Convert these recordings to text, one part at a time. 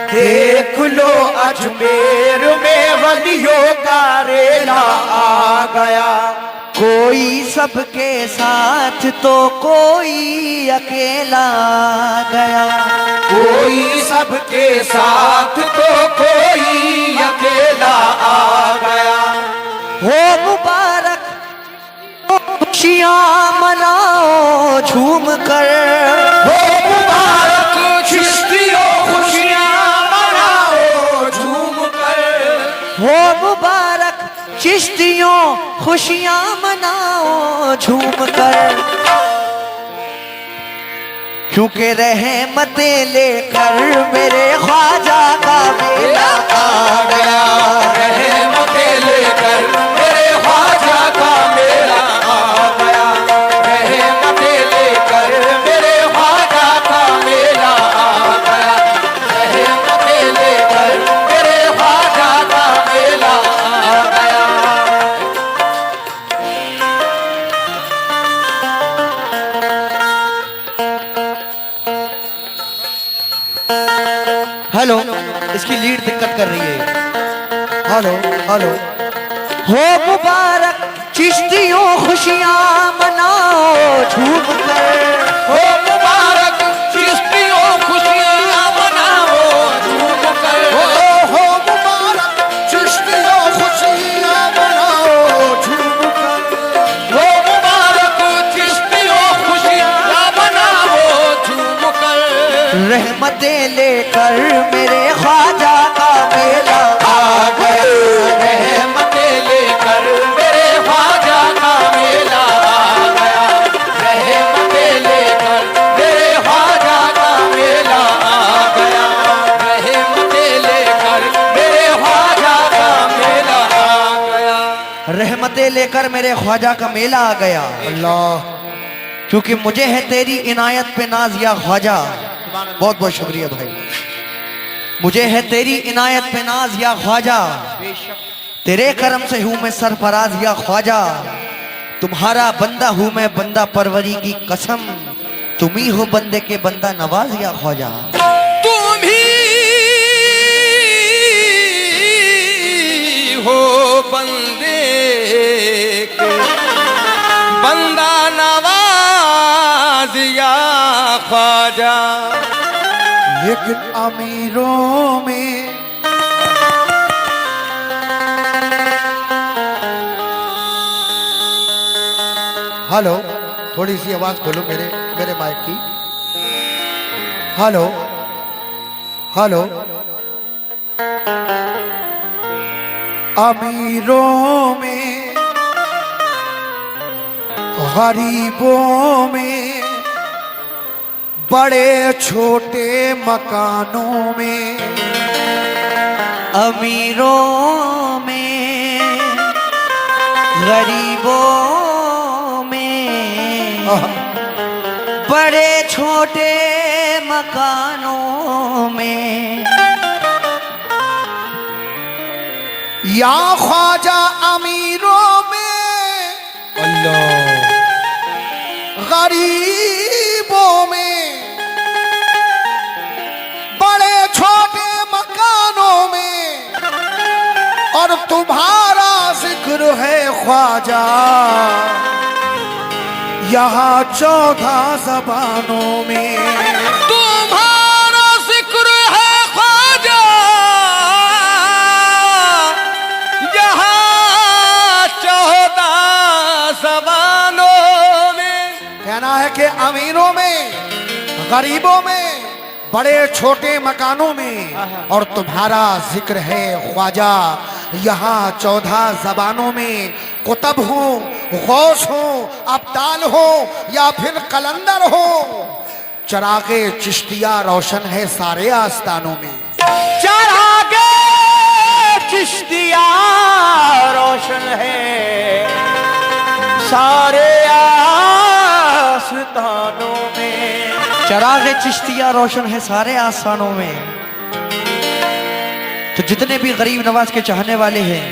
देख लो अजमेर में वलियों का रेला आ गया। कोई सबके साथ तो कोई अकेला गया। कोई सबके साथ तो कोई अकेला आ गया। हो मुबारक खुशियाँ मनाओ झूम कर। हो मुबारक चिश्तियों खुशियाँ मनाओ झूम कर। हो मुबारक चिश्तियों खुशियाँ मनाओ झूम कर। क्योंकि रहमतें लेकर मेरे ख्वाजा का मेला आ गया। रहमतें लेकर मेरे ख्वाजा का मेला आ गया। रहमतें लेकर मेरे ख्वाजा का मेला आ गया। रहमतें लेकर मेरे ख्वाजा का मेला आ गया। हेलो, इसकी लीड दिक्कत कर रही है। Hello hello. हो मुबारक चिश्तियों खुशियाँ मनाओ झूम कर। हो मुबारक चिश्तियों खुशियाँ मनाओ झूम कर। हो मुबारक चिश्तियों खुशियाँ मनाओ झूम कर। हो मुबारक चिश्तियों खुशियाँ मनाओ झूम कर। रहमतें लेकर मेरे ख्वाजा का मेला आ गया। रहमतें लेकर मेरे ख्वाजा का मेला आ गया। रहमतें लेकर मेरे ख्वाजा का मेला आ गया। रहमतें लेकर मेरे ख्वाजा का मेला आ गया। रहमतें लेकर मेरे ख्वाजा का मेला आ गया। अल्लाह, क्योंकि मुझे है तेरी इनायत पे नाज या ख्वाजा। बहुत बहुत शुक्रिया भाई। मुझे है तेरी इनायत पे नाज या ख्वाजा। तेरे करम से हूं मैं सरफराज या ख्वाजा। तुम्हारा बंदा हूं मैं बंदा परवरी की कसम। तुम ही हो बंदे के बंदा नवाज या ख्वाजा। तुम ही हो बंदे के बंदा नवाज या ख्वाजा। लेकिन अमीरों में हेलो, थोड़ी सी आवाज खोलो मेरे माइक की। Hello hello. अमीरों में गरीबों में बड़े छोटे मकानों में। अमीरों में गरीबों में बड़े छोटे मकानों में। या ख्वाजा अमीरों में अल्लाह। गरीबों में बड़े छोटे मकानों में। और तुम्हारा जिक्र है ख्वाजा यहाँ 14 ज़बानों में। तुम्हारा जिक्र है ख्वाजा यहाँ 14 ज़बानों में। कहना है कि अमीरों में गरीबों में बड़े छोटे मकानों में और तुम्हारा जिक्र है ख्वाजा यहाँ 14 ज़बानों में। कुतब हो, गौस हो, अब्दाल हो या फिर कलंदर हो, चरागे चिश्तिया रोशन है सारे आस्तानों में। चरागे चिश्तिया रोशन है सारे आस्तानों में। चरागे चिश्तिया रोशन है सारे आस्थानों में। तो जितने भी गरीब नवाज के चाहने वाले हैं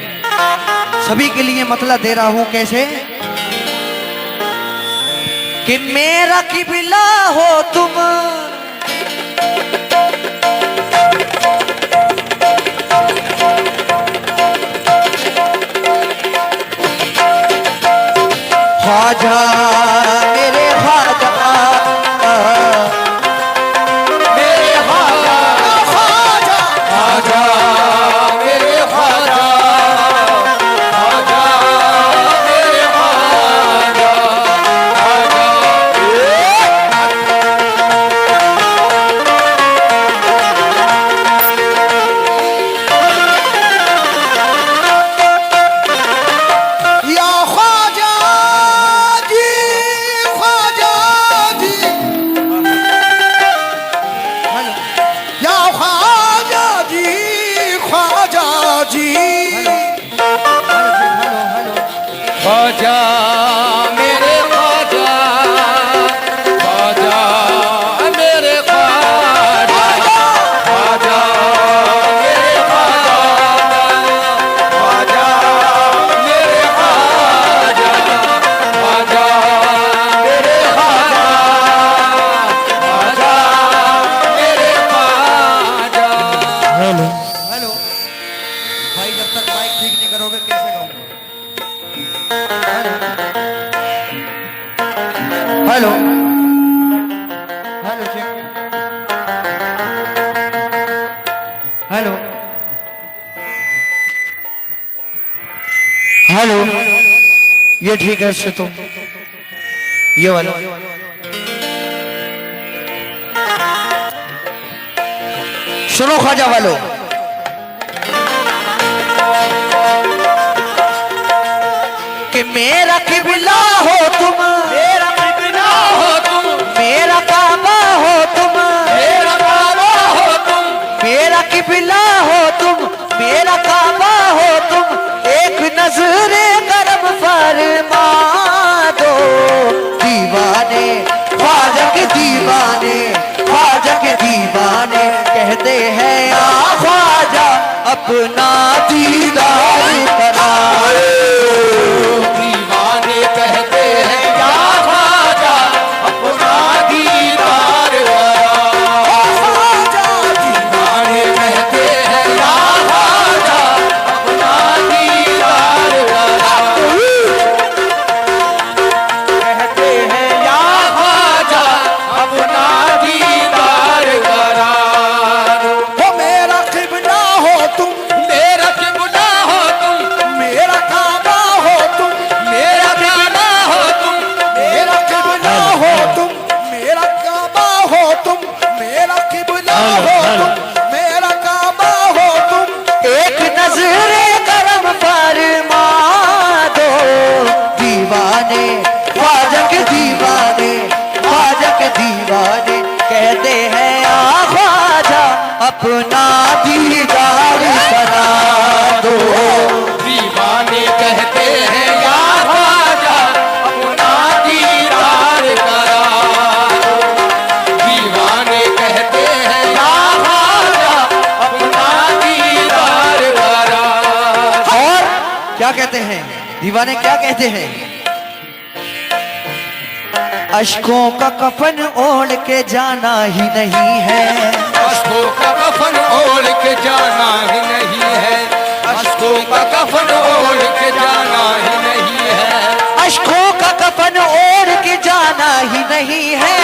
सभी के लिए मतलब दे रहा हूं कैसे कि मेरा किबला हो तुम, ख्वाजा मेरे ख्वाजा, मेरे ख्वाजा ख्वाजा ख्वाजा मेरे ख्वाजा ख्वाजा मेरे ख्वाजा या ख्वाजा जी, ख्वाजा जी, या ख्वाजा जी, ख्वाजा जी, ख्वाजा मेरे ख्वाजा ख्वाजा मेरे ख्वाजा ख्वाजा मेरे ख्वाजा ख्वाजा मेरे ख्वाजा ख्वाजा मेरे ख्वाजा ख्वाजा मेरे ख्वाजा। हेलो हेलो भाई, जब तक माइक ठीक नहीं करोगे कैसे गाऊंगा? Hello hello check, hello hello, ये ठीक है इससे तो ये वाला। सुनो ख्वाजा वालों, कि मेरा किबला हो तुम, मेरा किबला हो तुम, मेरा काबा हो तुम, मेरा काबा हो तुम, मेरा किबला हो तुम, मेरा काबा हो तुम, एक नजरे करम फरमा दो। दीवाने ख्वाजा के दीवाने, ख्वाजा के दीवाने कहते हैं आ ख्वाजा अपना दीदार करा। दीवाने कहते हैं या ख्वाजा अपना दीदार करा। दीवाने कहते हैं या ख्वाजा अपना दीदार करा। कहते हैं या ख्वाजा अपना दीदार करा। वो मेरा किबला हो तुम, मेरा किबला हो तुम, मेरा काबा हो तुम, मेरा किबला हो तुम, मेरा किबला हो तुम, मेरा काबा हो तुम, मेरा किबला हो तुम, मेरा काबा हो तुम। एक नजरे करम फरमा दो। दीवाने ख्वाजा के दीवाने, ख्वाजा के दीवाने कहते हैं आ ख्वाजा अपना दीदार करा दो। दीवाने कहते हैं या ख्वाजा अपना दीदार करा। दीवाने कहते हैं या ख्वाजा अपना दीदार करा। और क्या कहते हैं दीवाने, क्या कहते हैं? अश्कों का कफन ओढ़ के जाना ही नहीं है, अश्कों का कफन ओढ़ के जाना ही नहीं है। अश्कों का कफन ओढ़ के जाना ही नहीं है। अश्कों का कफन ओढ़ के जाना ही नहीं है।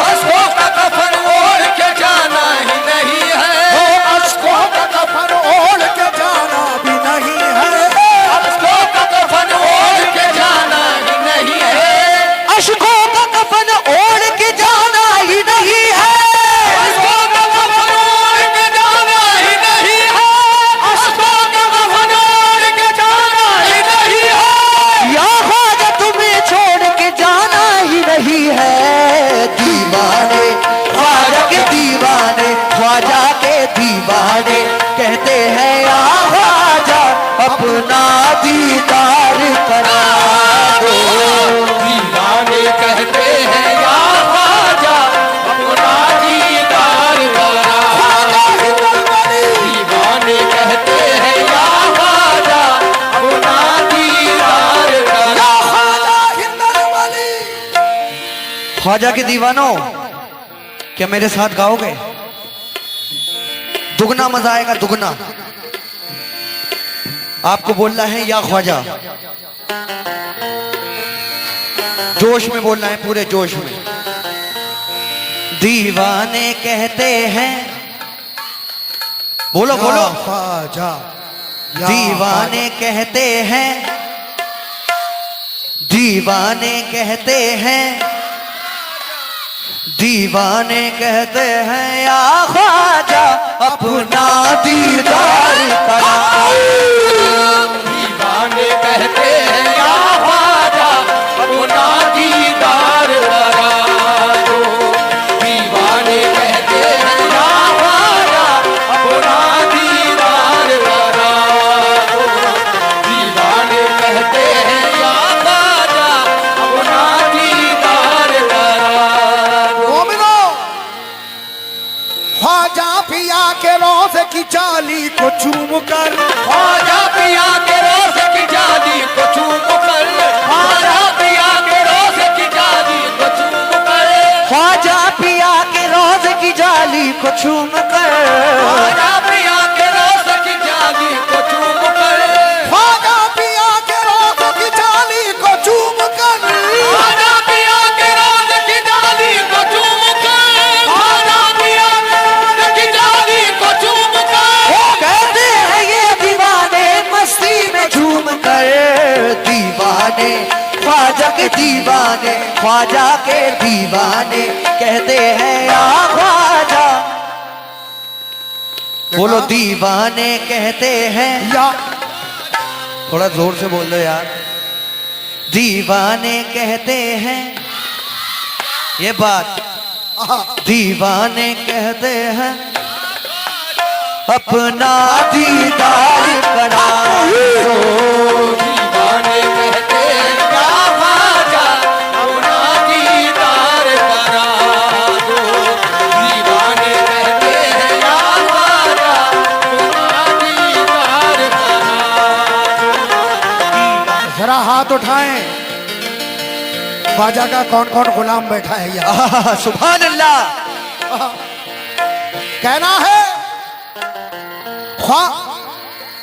अश्कों का कफन ओढ़ के जाना ही नहीं है। वो अश्कों का कफन ओढ़ के जाना भी नहीं है। अश्कों का कफन ओढ़ के जाना ही नहीं है। अश्कों का कफन ओढ़ के जाना ही नहीं है। अश्कों का कफन ओढ़ के जाना ही नहीं है। अश्कों का कफन ओढ़ के जाना ही नहीं है। या ख्वाजा तुम्हें छोड़ के जाना ही नहीं है। दीवाने ख्वाजा के दीवाने, ख्वाजा के दीवाने कहते हैं या ख्वाजा अपना दीदार करा दो। दीवाने कहते हैं या ख्वाजा अपना दीदार करा। दीवाने कहते हैं या ख्वाजा अपना दीदार करा। ख्वाजा के दीवानों, क्या मेरे साथ गाओगे? दुगना मजा आएगा, दुगना। आपको बोलना है या ख्वाजा। जोश में बोलना है, पूरे जोश में। दीवाने कहते हैं, बोलो बोलो। ख्वाजा दीवाने कहते हैं, दीवाने कहते हैं, दीवाने कहते हैं या ख्वाजा अपना दीदार करा। दीवाने कहते हैं या ख्वाजा अपना दीदार करा दो। दीवाने कहते हैं या ख्वाजा अपना दीदार करा दो। दीवाने कहते हैं या ख्वाजा अपना दीदार करा दो। मोमिनो, ख्वाजा पिया के रोज की चाली को चूम कर, ख्वाजा पिया के रोज की जाली को चूम कर, ख्वाजा पिया के रोज की जाली को चूम कर, ख्वाजा पिया के रोज की जाली को चूम कर, ख्वाजा पिया के रोज की जाली को चूम कर, ख्वाजा पिया के रोज की चाली को चूम कर, ख्वाजा पिया के रोज की जाली को चूम कर, ख्वाजा पिया के रोज की जाली को चूम कर। वो कहते हैं ये दीवाने मस्ती में झूम कर। दीवाने ख्वाजा के दीवाने, ख्वाजा के दीवाने कहते हैं या ख्वाजा। बोलो दीवाने कहते हैं, या थोड़ा जोर से बोल दो यार। दीवाने कहते हैं, ये बात, दीवाने कहते हैं अपना दीदार करा दो। दीवाने कहते हैं या ख्वाजा अपना दीदार करा दो। दीवाने कहते हैं या ख्वाजा अपना दीदार करा दो। जरा हाथ उठाएं। ख्वाजा का कौन कौन गुलाम बैठा है यहाँ? सुभान अल्लाह। कहना है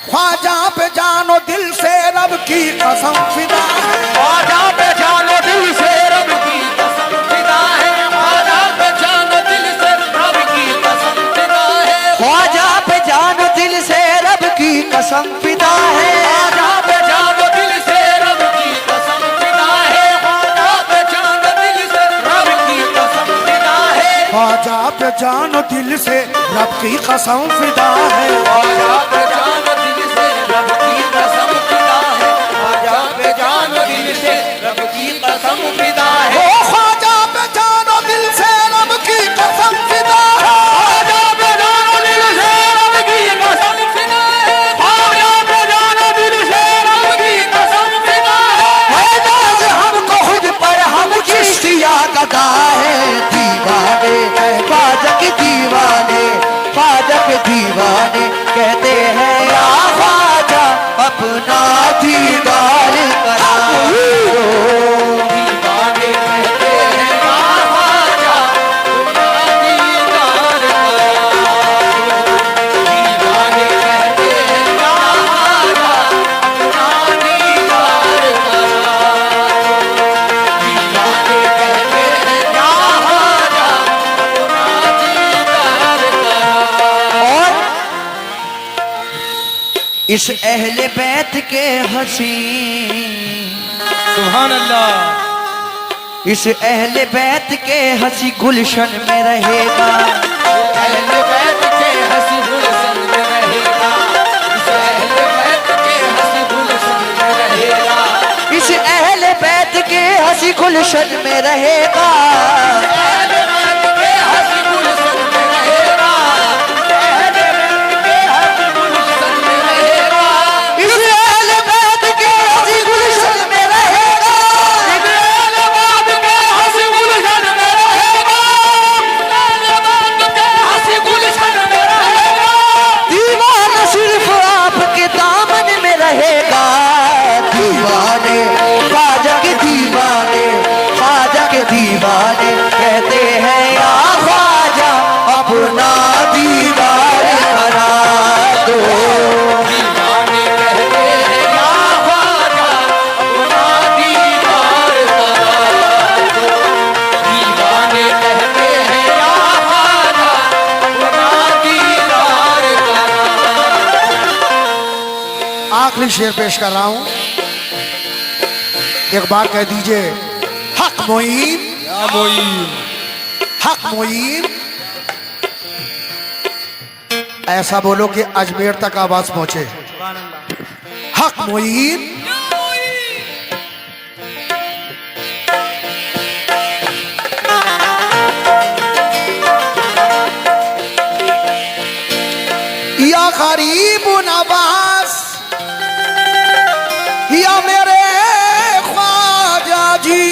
ख्वाजा पे जानो दिल से रब की कसम फिदा है, ख्वाजा पे जानो दिल से रब की कसम फिदा है, ख्वाजा पे जानो दिल से रब की कसम फिदा है, ख्वाजा पे जानो दिल से रब की कसम फिदा है, ख्वाजा पे जानो दिल से रब की कसम फिदा है, ख्वाजा पे जानो दिल से रब की कसम फिदा है, ख्वाजा पे जानो दिल से रब की कसम फिदा है, ख्वाजा पे जानो दिल से रब की कसम फिदा है, ख्वाजा पे जानो दिल से रब की कसम फिदा है, ओ ख्वाजा पे जानो दिल से रब की कसम फिदा है, ख्वाजा पे जानो दिल से रब की कसम फिदा है, ख्वाजा पे जानो दिल से रब की कसम फिदा है। है नाज हमको खुद पर हम चिश्तिया गदा है। दीवाने ख्वाजा के दीवाने, ख्वाजा के दीवाने कहते हैं या ख्वाजा अपना दीदार करा दो। दीवाने कहते हैं या ख्वाजा अपना दीदार करा दो। दीवाने कहते हैं या ख्वाजा अपना दीदार करा दो। दीवाने कहते हैं या ख्वाजा अपना दीदार करा दो। और इस अहले बैत के हसीन, सुभान अल्लाह। इस अहले बैत के हंसी गुलशन में रहेगा। अहले बैत के हंसी गुलशन में रहेगा, इस अहले बैत के हंसी गुलशन में रहेगा, इस अहले बैत के हंसी गुलशन में रहेगा। अहले बैत के हंसी गुलशन में रहेगा, अहले बैत के हंसी गुलशन में रहेगा, इस अहले बैत के हंसी गुलशन में रहेगा। इस अहले बैत के हंसी गुलशन में रहेगा, अहले बैत के हंसी गुलशन में रहेगा। दीवाना सिर्फ आपके दामन में रहेगा। दीवाने ख्वाजा के दीवाने, ख्वाजा के दीवाने आखिरी शेर पेश कर रहा हूं। एक बार कह दीजिए, हक मोइन, हक मोइन। ऐसा बोलो कि अजमेर तक आवाज पहुंचे। हक मोइन। या गरीब नवाज या मेरे ख्वाजा जी,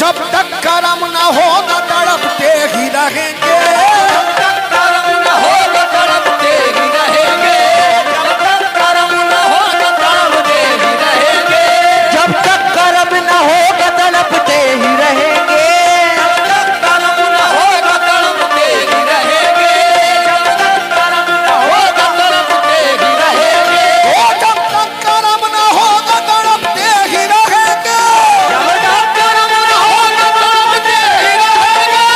जब तक करम न होगा तड़पते ही रहेंगे, जब तक करम न होगा तड़पते ही रहेंगे, जब तक करम न होगा तड़पते ही रहेंगे, जब तक कर्म न होगा तड़पते ही रहेंगे, जब तक करम न होगा तड़पते ही रहेंगे, जब तक करम न होगा तड़पते ही रहेंगे, ओ जब तक करम न होगा तड़पते ही रहेंगे, जब तक करम न होगा तड़पते ही रहेंगे,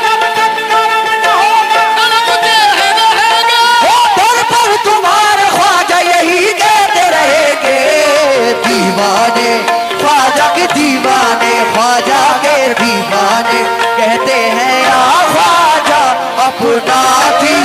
जब तक करम न होगा तड़पते ही रहेंगे। ओ दर पर तुम्हारे ख्वाजा यही कहते रहेंगे, दीवाने ख्वाजा के दीवाने, ख्वाजा के दीवाने कहते हैं या ख्वाजा अपना दी